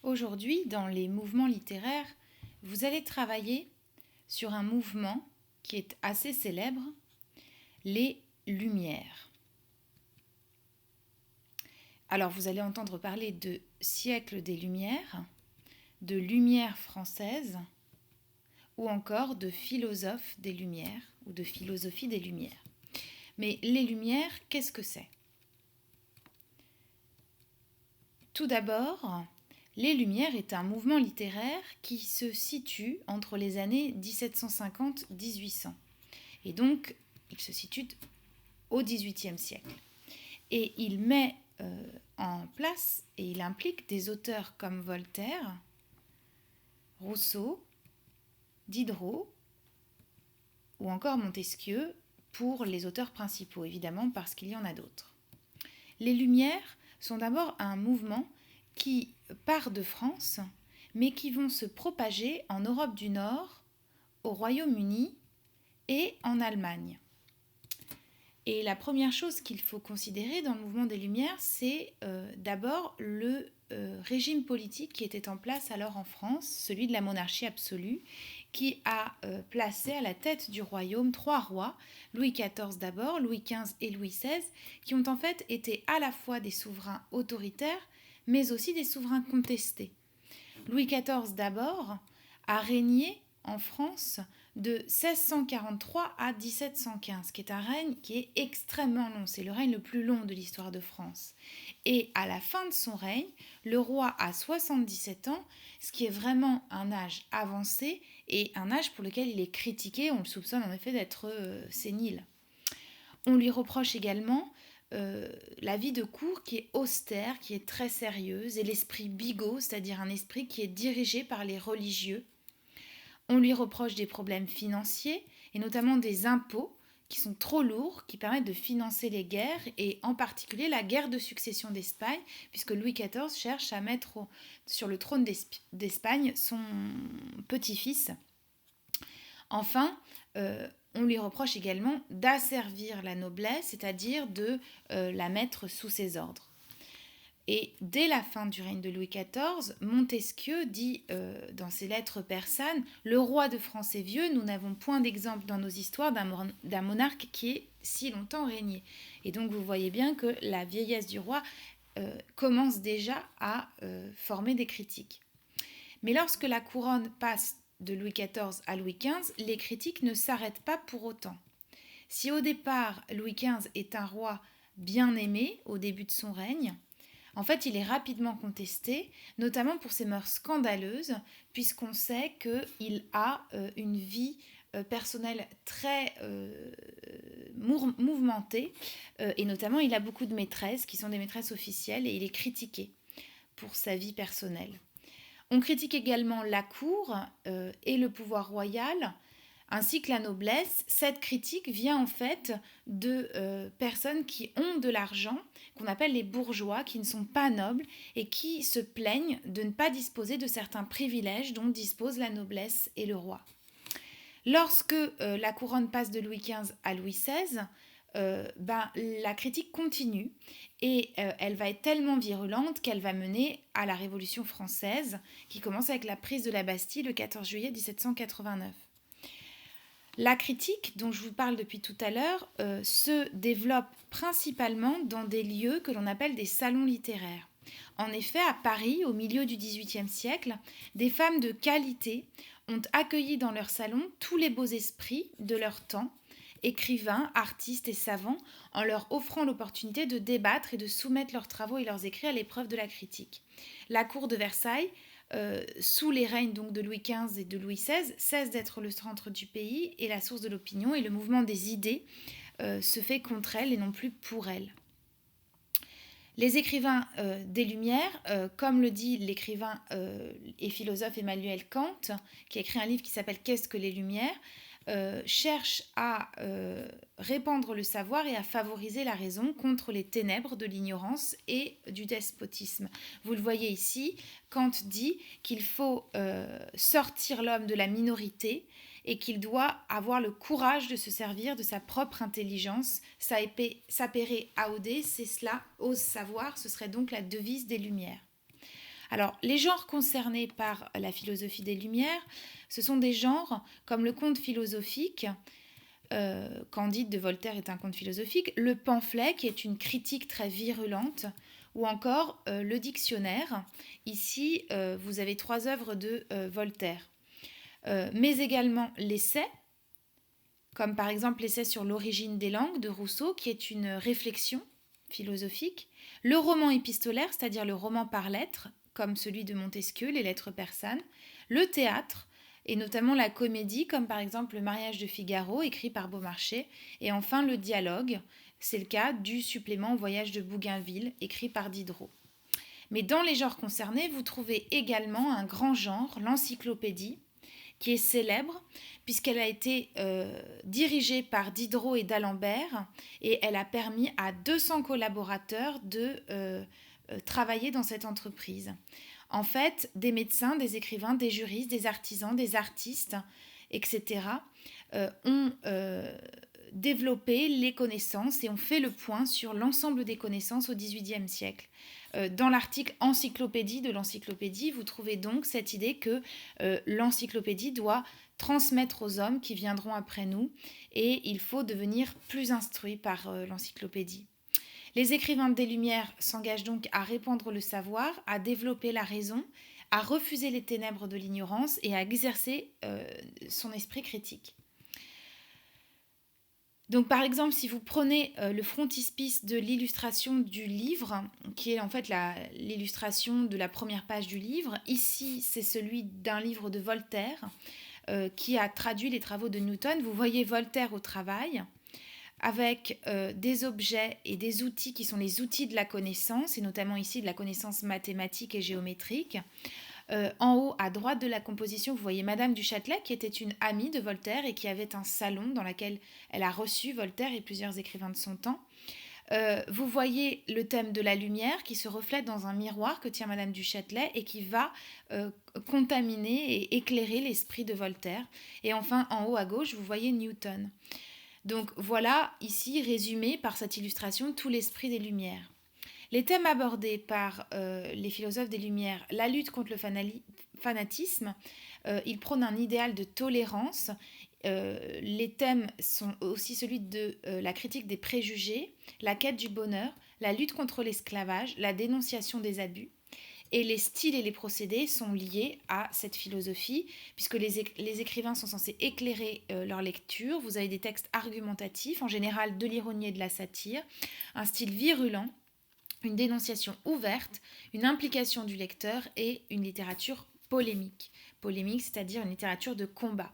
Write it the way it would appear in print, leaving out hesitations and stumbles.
Aujourd'hui, dans les mouvements littéraires, vous allez travailler sur un mouvement qui est assez célèbre, les Lumières. Alors, vous allez entendre parler de siècle des Lumières, de Lumières françaises, ou encore de philosophes des Lumières, ou de philosophie des Lumières. Mais les Lumières, qu'est-ce que c'est ? Tout d'abord, les Lumières est un mouvement littéraire qui se situe entre les années 1750-1800. Et donc, il se situe au XVIIIe siècle. Et il met en place et il implique des auteurs comme Voltaire, Rousseau, Diderot ou encore Montesquieu pour les auteurs principaux, évidemment, parce qu'il y en a d'autres. Les Lumières sont d'abord un mouvement qui part de France, mais qui vont se propager en Europe du Nord, au Royaume-Uni et en Allemagne. Et la première chose qu'il faut considérer dans le mouvement des Lumières, c'est d'abord le régime politique qui était en place alors en France, celui de la monarchie absolue, qui a placé à la tête du royaume 3 rois, Louis XIV d'abord, Louis XV et Louis XVI, qui ont en fait été à la fois des souverains autoritaires, mais aussi des souverains contestés. Louis XIV d'abord a régné en France de 1643 à 1715, qui est un règne qui est extrêmement long. C'est le règne le plus long de l'histoire de France. Et à la fin de son règne, le roi a 77 ans, ce qui est vraiment un âge avancé et un âge pour lequel il est critiqué. On le soupçonne en effet d'être sénile. On lui reproche également la vie de cour qui est austère, qui est très sérieuse, et l'esprit bigot, c'est-à-dire un esprit qui est dirigé par les religieux. On lui reproche des problèmes financiers, et notamment des impôts qui sont trop lourds, qui permettent de financer les guerres, et en particulier la guerre de succession d'Espagne, puisque Louis XIV cherche à mettre sur le trône d'Espagne son petit-fils. Enfin, on lui reproche également d'asservir la noblesse, c'est-à-dire de la mettre sous ses ordres. Et dès la fin du règne de Louis XIV, Montesquieu dit dans ses lettres persanes « Le roi de France est vieux, nous n'avons point d'exemple dans nos histoires d'un monarque qui ait si longtemps régné. » Et donc vous voyez bien que la vieillesse du roi commence déjà à former des critiques. Mais lorsque la couronne passe de Louis XIV à Louis XV, les critiques ne s'arrêtent pas pour autant. Si au départ, Louis XV est un roi bien aimé au début de son règne, en fait, il est rapidement contesté, notamment pour ses mœurs scandaleuses, puisqu'on sait qu'il a une vie personnelle très mouvementée, et notamment il a beaucoup de maîtresses qui sont des maîtresses officielles, et il est critiqué pour sa vie personnelle. On critique également la cour et le pouvoir royal, ainsi que la noblesse. Cette critique vient en fait de personnes qui ont de l'argent, qu'on appelle les bourgeois, qui ne sont pas nobles et qui se plaignent de ne pas disposer de certains privilèges dont disposent la noblesse et le roi. Lorsque la couronne passe de Louis XV à Louis XVI, la critique continue et elle va être tellement virulente qu'elle va mener à la Révolution française qui commence avec la prise de la Bastille le 14 juillet 1789. La critique, dont je vous parle depuis tout à l'heure, se développe principalement dans des lieux que l'on appelle des salons littéraires. En effet, à Paris, au milieu du XVIIIe siècle, des femmes de qualité ont accueilli dans leurs salons tous les beaux esprits de leur temps, écrivains, artistes et savants, en leur offrant l'opportunité de débattre et de soumettre leurs travaux et leurs écrits à l'épreuve de la critique. La cour de Versailles, sous les règnes donc de Louis XV et de Louis XVI, cesse d'être le centre du pays et la source de l'opinion, et le mouvement des idées se fait contre elle et non plus pour elle. Les écrivains des Lumières, comme le dit l'écrivain et philosophe Emmanuel Kant, qui a écrit un livre qui s'appelle « Qu'est-ce que les Lumières ?», cherche à répandre le savoir et à favoriser la raison contre les ténèbres de l'ignorance et du despotisme. Vous le voyez ici, Kant dit qu'il faut sortir l'homme de la minorité et qu'il doit avoir le courage de se servir de sa propre intelligence. Sapere aude, c'est cela, ose savoir, ce serait donc la devise des Lumières. Alors, les genres concernés par la philosophie des Lumières, ce sont des genres comme le conte philosophique, Candide de Voltaire est un conte philosophique, le pamphlet qui est une critique très virulente, ou encore le dictionnaire. Ici, vous avez 3 œuvres de Voltaire, mais également l'essai, comme par exemple l'essai sur l'origine des langues de Rousseau, qui est une réflexion philosophique, le roman épistolaire, c'est-à-dire le roman par lettres, comme celui de Montesquieu, les lettres persanes, le théâtre, et notamment la comédie, comme par exemple le mariage de Figaro, écrit par Beaumarchais, et enfin le dialogue, c'est le cas du supplément au voyage de Bougainville, écrit par Diderot. Mais dans les genres concernés, vous trouvez également un grand genre, l'encyclopédie, qui est célèbre puisqu'elle a été dirigée par Diderot et d'Alembert et elle a permis à 200 collaborateurs de travailler dans cette entreprise. En fait, des médecins, des écrivains, des juristes, des artisans, des artistes, etc. ont développé les connaissances et ont fait le point sur l'ensemble des connaissances au XVIIIe siècle. Dans l'article encyclopédie de l'encyclopédie, vous trouvez donc cette idée que l'encyclopédie doit transmettre aux hommes qui viendront après nous et il faut devenir plus instruit par l'encyclopédie. Les écrivains des Lumières s'engagent donc à répandre le savoir, à développer la raison, à refuser les ténèbres de l'ignorance et à exercer son esprit critique. Donc par exemple, si vous prenez le frontispice de l'illustration du livre, qui est en fait l'illustration de la première page du livre, ici c'est celui d'un livre de Voltaire qui a traduit les travaux de Newton. Vous voyez Voltaire au travail avec des objets et des outils qui sont les outils de la connaissance, et notamment ici de la connaissance mathématique et géométrique. En haut, à droite de la composition, vous voyez Madame du Châtelet, qui était une amie de Voltaire et qui avait un salon dans lequel elle a reçu Voltaire et plusieurs écrivains de son temps. Vous voyez le thème de la lumière qui se reflète dans un miroir que tient Madame du Châtelet et qui va contaminer et éclairer l'esprit de Voltaire. Et enfin, en haut à gauche, vous voyez Newton. Donc voilà, ici, résumé par cette illustration, tout l'esprit des Lumières. Les thèmes abordés par les philosophes des Lumières, la lutte contre le fanatisme, ils prônent un idéal de tolérance. Les thèmes sont aussi celui de la critique des préjugés, la quête du bonheur, la lutte contre l'esclavage, la dénonciation des abus. Et les styles et les procédés sont liés à cette philosophie, puisque les écrivains sont censés éclairer leur lecture. Vous avez des textes argumentatifs, en général de l'ironie et de la satire, un style virulent, une dénonciation ouverte, une implication du lecteur et une littérature polémique. Polémique, c'est-à-dire une littérature de combat.